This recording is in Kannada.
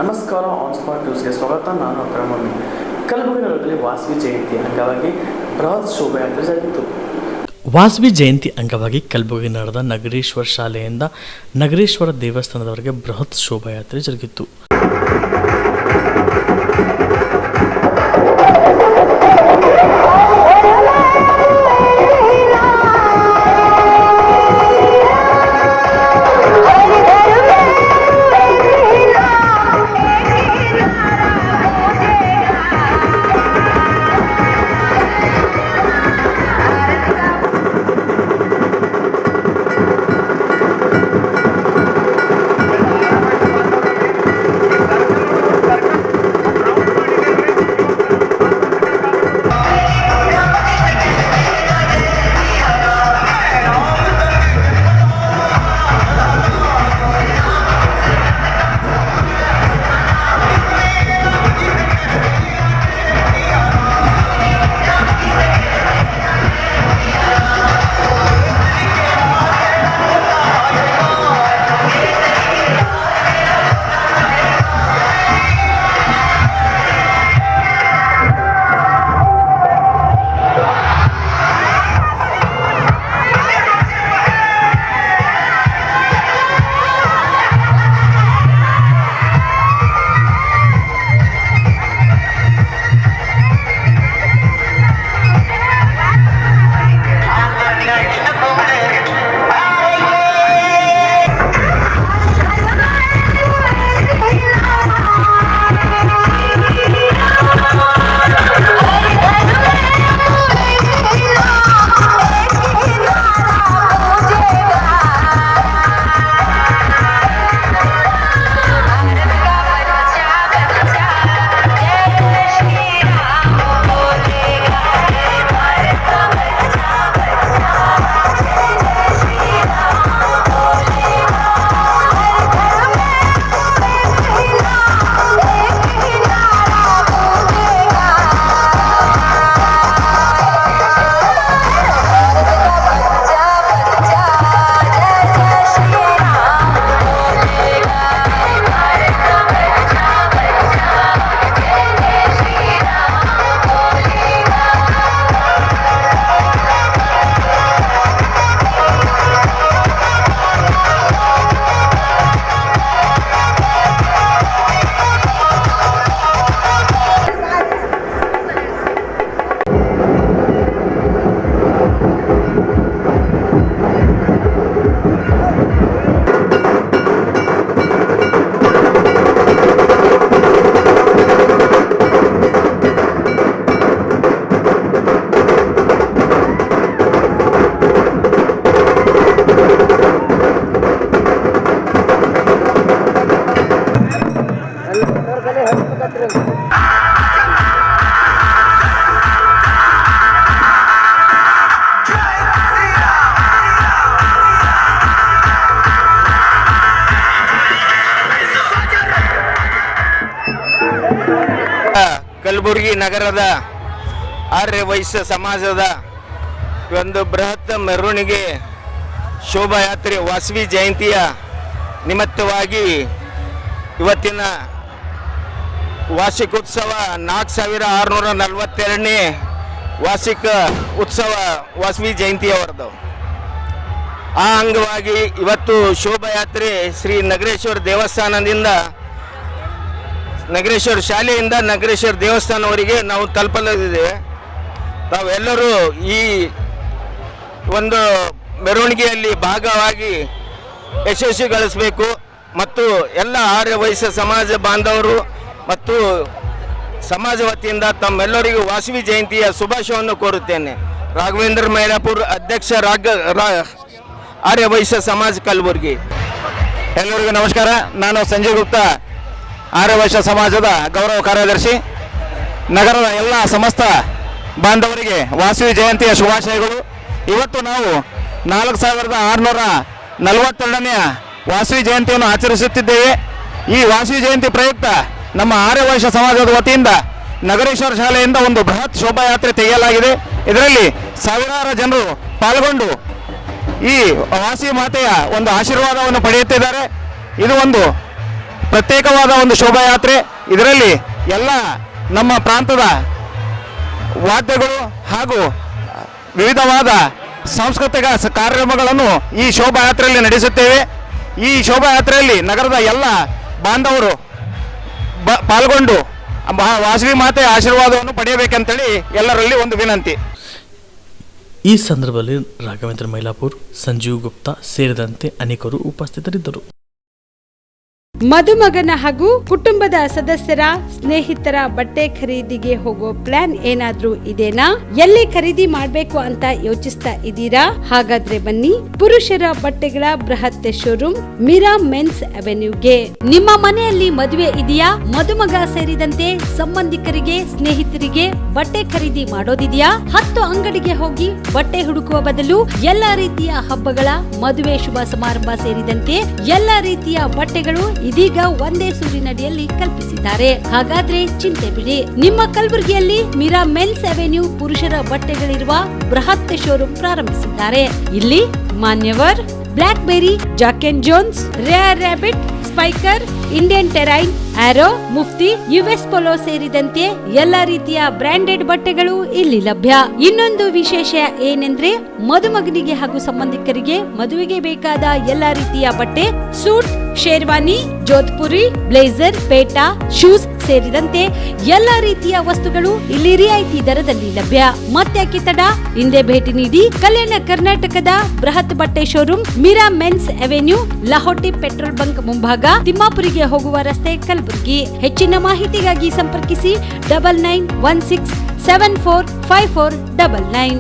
ನಮಸ್ಕಾರ. ಆನ್ ಸ್ಪಾಟ್ ನ್ಯೂಸ್ಗೆ ಸ್ವಾಗತ. ನಾನು ಅಕ್ರಮಿ. ಕಲಬುರಗಿ ನಗರದಲ್ಲಿ ವಾಸವಿ ಜಯಂತಿ ಅಂಗವಾಗಿ ಬೃಹತ್ ಶೋಭಾಯಾತ್ರೆ ಜರುಗಿತು. ವಾಸವಿ ಜಯಂತಿ ಅಂಗವಾಗಿ ಕಲಬುರಗಿ ನಗರದ ನಗರೇಶ್ವರ ಶಾಲೆಯಿಂದ ನಗರೇಶ್ವರ ದೇವಸ್ಥಾನದವರೆಗೆ ಬೃಹತ್ ಶೋಭಾಯಾತ್ರೆ ಜರುಗಿತು. ಕಲಬುರಗಿ ನಗರದ ಆರ್ಯ ವೈಶ್ಯ ಸಮಾಜದ ಒಂದು ಬೃಹತ್ ಮೆರವಣಿಗೆ ಶೋಭಾಯಾತ್ರೆ ವಾಸವಿ ಜಯಂತಿಯ ನಿಮಿತ್ತವಾಗಿ ಇವತ್ತಿನ ವಾರ್ಷಿಕೋತ್ಸವ 4642ನೇ ವಾರ್ಷಿಕ ಉತ್ಸವ ವಾಸವಿ ಜಯಂತಿಯವರದು. ಆ ಅಂಗವಾಗಿ ಇವತ್ತು ಶೋಭಾಯಾತ್ರೆ ಶ್ರೀ ನಗರೇಶ್ವರ ದೇವಸ್ಥಾನದಿಂದ ನಗರೇಶ್ವರ ಶಾಲೆಯಿಂದ ನಗರೇಶ್ವರ ದೇವಸ್ಥಾನವರೆಗೆ ನಾವು ತಲುಪಲಿದ್ದೇವೆ. ತಾವೆಲ್ಲರೂ ಈ ಒಂದು ಮೆರವಣಿಗೆಯಲ್ಲಿ ಭಾಗವಾಗಿ ಯಶಸ್ವಿಗೊಳಿಸಬೇಕು ಮತ್ತು ಎಲ್ಲ ಆರ್ಯ ವೈಶ್ಯ ಸಮಾಜ ಬಾಂಧವರು ಮತ್ತು ಸಮಾಜ ವತಿಯಿಂದ ತಮ್ಮೆಲ್ಲರಿಗೂ ವಾಸವಿ ಜಯಂತಿಯ ಶುಭಾಶಯವನ್ನು ಕೋರುತ್ತೇನೆ. ರಾಘವೇಂದ್ರ ಮೈಲಾಪುರ್, ಅಧ್ಯಕ್ಷ ಆರ್ಯ ವೈಶ್ಯ ಸಮಾಜ ಕಲಬುರಗಿ. ಎಲ್ಲರಿಗೂ ನಮಸ್ಕಾರ. ನಾನು ಸಂಜಯ್ ಗುಪ್ತಾ, ಆರ್ಯ ವೈಶ್ಯ ಸಮಾಜದ ಗೌರವ ಕಾರ್ಯದರ್ಶಿ. ನಗರದ ಎಲ್ಲ ಸಮಸ್ತ ಬಾಂಧವರಿಗೆ ವಾಸವಿ ಜಯಂತಿಯ ಶುಭಾಶಯಗಳು. ಇವತ್ತು ನಾವು 4642ನೇ ವಾಸವಿ ಜಯಂತಿಯನ್ನು ಆಚರಿಸುತ್ತಿದ್ದೇವೆ. ಈ ವಾಸವಿ ಜಯಂತಿ ಪ್ರಯುಕ್ತ ನಮ್ಮ ಆರ್ಯ ವೈಶ್ಯ ಸಮಾಜದ ವತಿಯಿಂದ ನಗರೇಶ್ವರ ಶಾಲೆಯಿಂದ ಒಂದು ಬೃಹತ್ ಶೋಭಾಯಾತ್ರೆ ತೆಗೆಯಲಾಗಿದೆ. ಇದರಲ್ಲಿ ಸಾವಿರಾರು ಜನರು ಪಾಲ್ಗೊಂಡು ಈ ವಾಸವಿ ಮಾತೆಯ ಒಂದು ಆಶೀರ್ವಾದವನ್ನು ಪಡೆಯುತ್ತಿದ್ದಾರೆ. ಇದು ಒಂದು ಪ್ರತ್ಯೇಕವಾದ ಒಂದು ಶೋಭಾಯಾತ್ರೆ. ಇದರಲ್ಲಿ ಎಲ್ಲ ನಮ್ಮ ಪ್ರಾಂತದ ವಾದ್ಯಗಳು ಹಾಗೂ ವಿವಿಧವಾದ ಸಾಂಸ್ಕೃತಿಕ ಕಾರ್ಯಕ್ರಮಗಳನ್ನು ಈ ಶೋಭಾಯಾತ್ರೆಯಲ್ಲಿ ನಡೆಸುತ್ತೇವೆ. ಈ ಶೋಭಾಯಾತ್ರೆಯಲ್ಲಿ ನಗರದ ಎಲ್ಲ ಬಾಂಧವರು ಪಾಲ್ಗೊಂಡು ವಾಸವಿ ಮಾತೆ ಆಶೀರ್ವಾದವನ್ನು ಪಡೆಯಬೇಕಂತೇಳಿ ಎಲ್ಲರಲ್ಲಿ ಒಂದು ವಿನಂತಿ. ಈ ಸಂದರ್ಭದಲ್ಲಿ ರಾಘವೇಂದ್ರ ಮೈಲಾಪುರ್, ಸಂಜೀವ್ ಗುಪ್ತಾ ಸೇರಿದಂತೆ ಅನೇಕರು ಉಪಸ್ಥಿತರಿದ್ದರು. ಮದುಮಗನ ಹಾಗೂ ಕುಟುಂಬದ ಸದಸ್ಯರ ಸ್ನೇಹಿತರ ಬಟ್ಟೆ ಖರೀದಿಗೆ ಹೋಗೋ ಪ್ಲಾನ್ ಏನಾದ್ರೂ ಇದೆನಾ? ಎಲ್ಲಿ ಖರೀದಿ ಮಾಡ್ಬೇಕು ಅಂತ ಯೋಚಿಸ್ತಾ ಇದ್ದೀರಾ? ಹಾಗಾದ್ರೆ ಬನ್ನಿ ಪುರುಷರ ಬಟ್ಟೆಗಳ ಬೃಹತ್ ಶೋರೂಮ್ ಮೀರಾ ಮೆನ್ಸ್ ಅವೆನ್ಯೂಗೆ. ನಿಮ್ಮ ಮನೆಯಲ್ಲಿ ಮದುವೆ ಇದೆಯಾ? ಮದುಮಗ ಸೇರಿದಂತೆ ಸಂಬಂಧಿಕರಿಗೆ, ಸ್ನೇಹಿತರಿಗೆ ಬಟ್ಟೆ ಖರೀದಿ ಮಾಡೋದಿದೆಯಾ? 10 ಅಂಗಡಿಗೆ ಹೋಗಿ ಬಟ್ಟೆ ಹುಡುಕುವ ಬದಲು ಎಲ್ಲಾ ರೀತಿಯ ಹಬ್ಬಗಳ, ಮದುವೆ, ಶುಭ ಸಮಾರಂಭ ಸೇರಿದಂತೆ ಎಲ್ಲಾ ರೀತಿಯ ಬಟ್ಟೆಗಳು ಇದೀಗ ಒಂದೇ ಸೂರಿನಡಿಯಲ್ಲಿ ಕಲ್ಪಿಸಿದ್ದಾರೆ. ಹಾಗಾದ್ರೆ ಚಿಂತೆ ಬಿಡಿ, ನಿಮ್ಮ ಕಲಬುರಗಿಯಲ್ಲಿ ಮೀರಾ ಮೆನ್ಸ್ ಅವೆನ್ಯೂ ಪುರುಷರ ಬಟ್ಟೆಗಳಿರುವ ಬೃಹತ್ ಶೋರೂಮ್ ಪ್ರಾರಂಭಿಸಿದ್ದಾರೆ. ಇಲ್ಲಿ Manyavar, Blackberry, Jack and Jones, Rare Rabbit, Spykar, Indian Terrain, Arrow, Mufti, US Polo ಸೇರಿದಂತೆ ಎಲ್ಲಾ ರೀತಿಯ ಬ್ರಾಂಡೆಡ್ ಬಟ್ಟೆಗಳು ಇಲ್ಲಿ ಲಭ್ಯ. ಇನ್ನೊಂದು ವಿಶೇಷ ಏನೆಂದ್ರೆ ಮದುಮಗನಿಗೆ ಹಾಗೂ ಸಂಬಂಧಿಕರಿಗೆ ಮದುವೆಗೆ ಬೇಕಾದ ಎಲ್ಲಾ ರೀತಿಯ ಬಟ್ಟೆ, ಸೂಟ್, ಶೇರ್ವಾನಿ, ಜೋಧ್ಪುರಿ, ಬ್ಲೇಸರ್, ಪೇಟಾ, ಶೂಸ್ ಸೇರಿದಂತೆ ಎಲ್ಲಾ ರೀತಿಯ ವಸ್ತುಗಳು ಇಲ್ಲಿ ರಿಯಾಯಿತಿ ದರದಲ್ಲಿ ಲಭ್ಯ. ಮತ್ತ್ಯಾಕೆ ತಡ, ಹಿಂದೆ ಭೇಟಿ ನೀಡಿ. ಕಲ್ಯಾಣ ಕರ್ನಾಟಕದ ಬೃಹತ್ ಬಟ್ಟೆ showroom Meera men's avenue, Lahoti petrol bunk ಮುಂಭಾಗ, ತಿಮ್ಮಾಪುರಿಗೆ ಹೋಗುವ ರಸ್ತೆ, ಕಲಬುರಗಿ. ಹೆಚ್ಚಿನ ಮಾಹಿತಿಗಾಗಿ ಸಂಪರ್ಕಿಸಿ 9916745499.